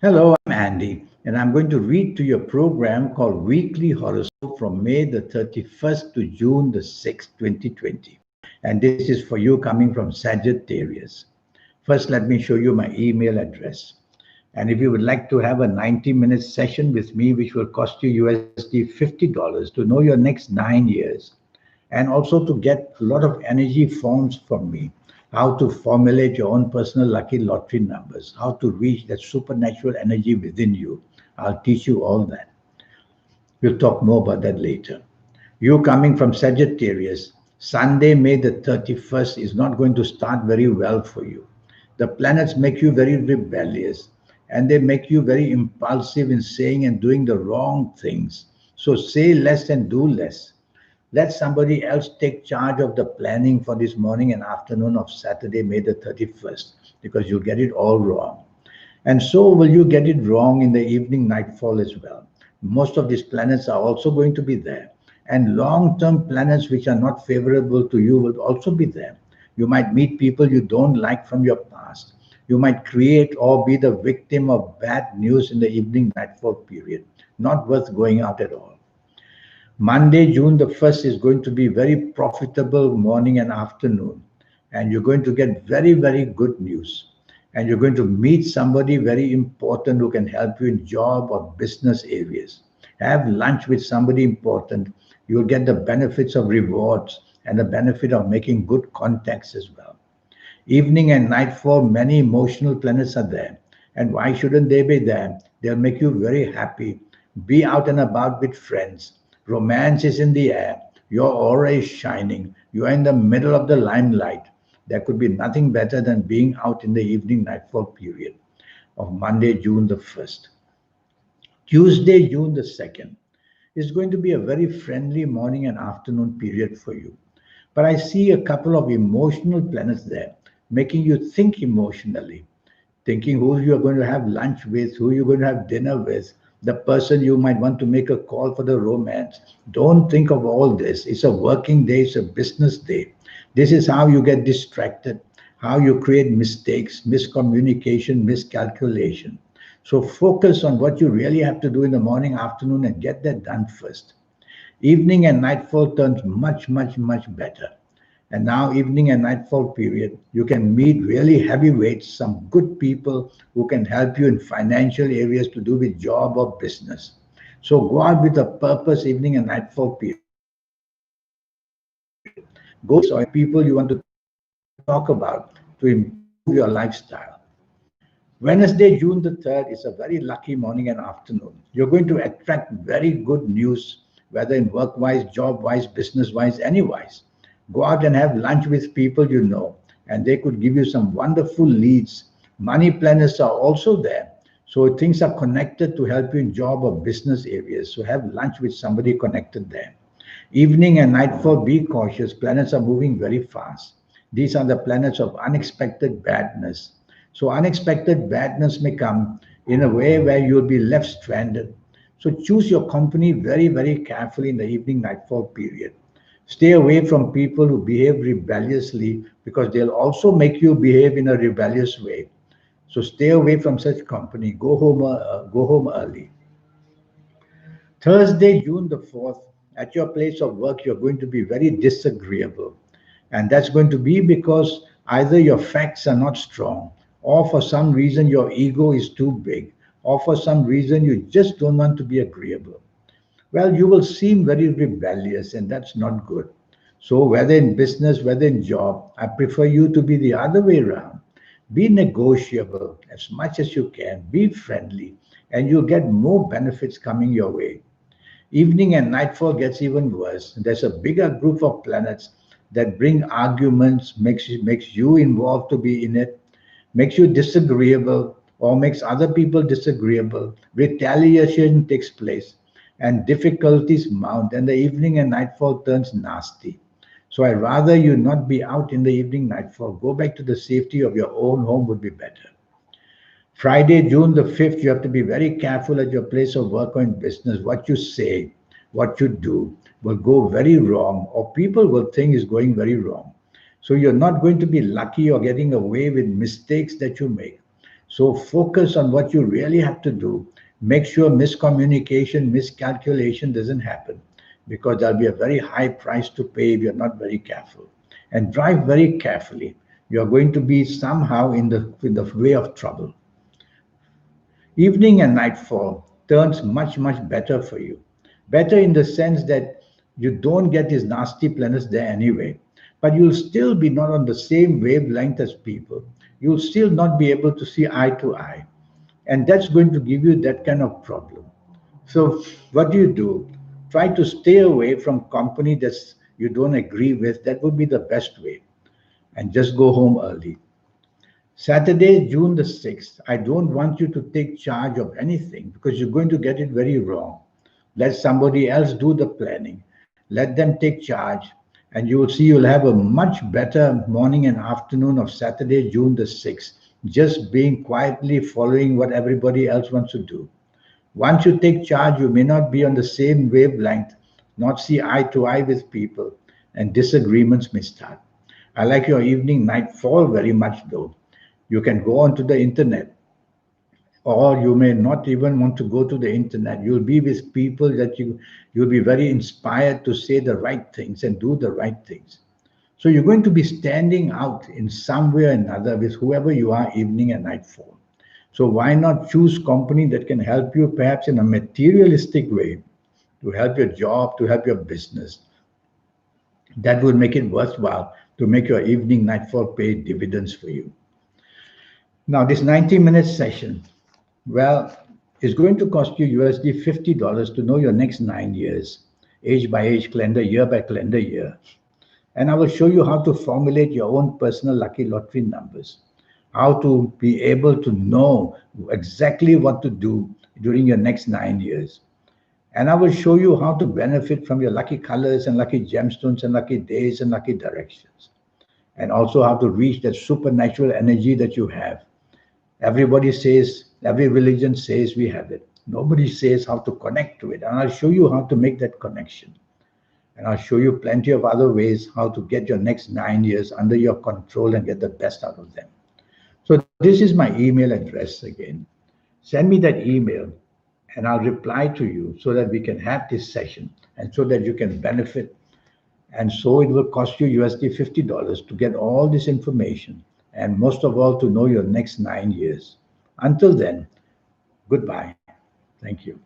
Hello, I'm Andy, and I'm going to read to your program called Weekly Horoscope from May the 31st to June the 6th, 2020. And this is for you coming from Sagittarius. First, let me show you my email address. And if you would like to have a 90-minute session with me, which will cost you USD $50 to know your next 9 years, and also to get a lot of energy forms from me, how to formulate your own personal lucky lottery numbers, how to reach that supernatural energy within you. I'll teach you all that. We'll talk more about that later. You coming from Sagittarius, Sunday, May the 31st, is not going to start very well for you. The planets make you very rebellious and they make you very impulsive in saying and doing the wrong things. So say less and do less. Let somebody else take charge of the planning for this morning and afternoon of Saturday, May the 31st, because you'll get it all wrong. And so will you get it wrong in the evening nightfall as well. Most of these planets are also going to be there. And long term planets which are not favorable to you will also be there. You might meet people you don't like from your past. You might create or be the victim of bad news in the evening nightfall period. Not worth going out at all. Monday, June the 1st is going to be very profitable morning and afternoon. And you're going to get very, very good news. And you're going to meet somebody very important who can help you in job or business areas. Have lunch with somebody important. You'll get the benefits of rewards and the benefit of making good contacts as well. Evening and nightfall, many emotional planets are there. And why shouldn't they be there? They'll make you very happy. Be out and about with friends. Romance is in the air. Your aura is shining. You are in the middle of the limelight. There could be nothing better than being out in the evening nightfall period of Monday, June the 1st. Tuesday, June the 2nd is going to be a very friendly morning and afternoon period for you. But I see a couple of emotional planets there, making you think emotionally, thinking who you're going to have lunch with, who you're going to have dinner with, the person you might want to make a call for the romance. Don't think of all this. It's a working day, it's a business day. This is how you get distracted, how you create mistakes, miscommunication, miscalculation. So focus on what you really have to do in the morning, afternoon, and get that done first. Evening and nightfall turns much, much, much better. And now, evening and nightfall period, you can meet really heavyweights, some good people who can help you in financial areas to do with job or business. So go out with a purpose, evening and nightfall period. Go with somebody or people you want to talk about to improve your lifestyle. Wednesday, June the 3rd is a very lucky morning and afternoon. You're going to attract very good news, whether in work wise, job wise, business wise, any wise. Go out and have lunch with people you know, and they could give you some wonderful leads. Money planners are also there. So things are connected to help you in job or business areas. So have lunch with somebody connected there. Evening and nightfall, be cautious. Planets are moving very fast. These are the planets of unexpected badness. So unexpected badness may come in a way where you'll be left stranded. So choose your company very, very carefully in the evening nightfall period. Stay away from people who behave rebelliously because they'll also make you behave in a rebellious way. So stay away from such company. Go home early. Thursday, June the 4th, at your place of work, you're going to be very disagreeable. And that's going to be because either your facts are not strong, or for some reason your ego is too big, or for some reason you just don't want to be agreeable. Well, you will seem very rebellious, and that's not good. So, whether in business, whether in job, I prefer you to be the other way around. Be negotiable as much as you can, be friendly, and you'll get more benefits coming your way. Evening and nightfall gets even worse. There's a bigger group of planets that bring arguments, makes you involved to be in it, makes you disagreeable, or makes other people disagreeable. Retaliation takes place, and difficulties mount, and the evening and nightfall turns nasty. So I rather you not be out in the evening nightfall. Go back to the safety of your own home would be better. Friday, June the 5th, you have to be very careful at your place of work or in business. What you say, what you do will go very wrong, or people will think is going very wrong. So you're not going to be lucky or getting away with mistakes that you make. So focus on what you really have to do. Make sure miscommunication, miscalculation doesn't happen, because there'll be a very high price to pay if you're not very careful. And drive very carefully. You're going to be somehow in the way of trouble. Evening and nightfall turns much, much better for you. Better in the sense that you don't get these nasty planets there anyway, but you'll still be not on the same wavelength as people. You'll still not be able to see eye to eye. And that's going to give you that kind of problem. So what do? Try to stay away from company that you don't agree with. That would be the best way. And just go home early. Saturday, June the 6th, I don't want you to take charge of anything because you're going to get it very wrong. Let somebody else do the planning. Let them take charge, and you will see you'll have a much better morning and afternoon of Saturday, June the 6th, just being quietly following what everybody else wants to do. Once you take charge, you may not be on the same wavelength, not see eye to eye with people, and disagreements may start. I like your evening nightfall very much though. You can go onto the internet, or you may not even want to go to the internet. You'll be with people that you'll be very inspired to say the right things and do the right things. So you're going to be standing out in some way or another with whoever you are evening and nightfall. So why not choose company that can help you perhaps in a materialistic way, to help your job, to help your business. That would make it worthwhile to make your evening nightfall pay dividends for you. Now, this 90-minute session, well, it's going to cost you USD $50 to know your next 9 years, age by age calendar, year by calendar year. And I will show you how to formulate your own personal lucky lottery numbers, how to be able to know exactly what to do during your next 9 years. And I will show you how to benefit from your lucky colors and lucky gemstones and lucky days and lucky directions. And also how to reach that supernatural energy that you have. Everybody says, every religion says we have it. Nobody says how to connect to it. And I'll show you how to make that connection. And I'll show you plenty of other ways how to get your next 9 years under your control and get the best out of them. So this is my email address again. Send me that email and I'll reply to you so that we can have this session and so that you can benefit. And so it will cost you USD $50 to get all this information, and most of all to know your next 9 years. Until then, goodbye. Thank you.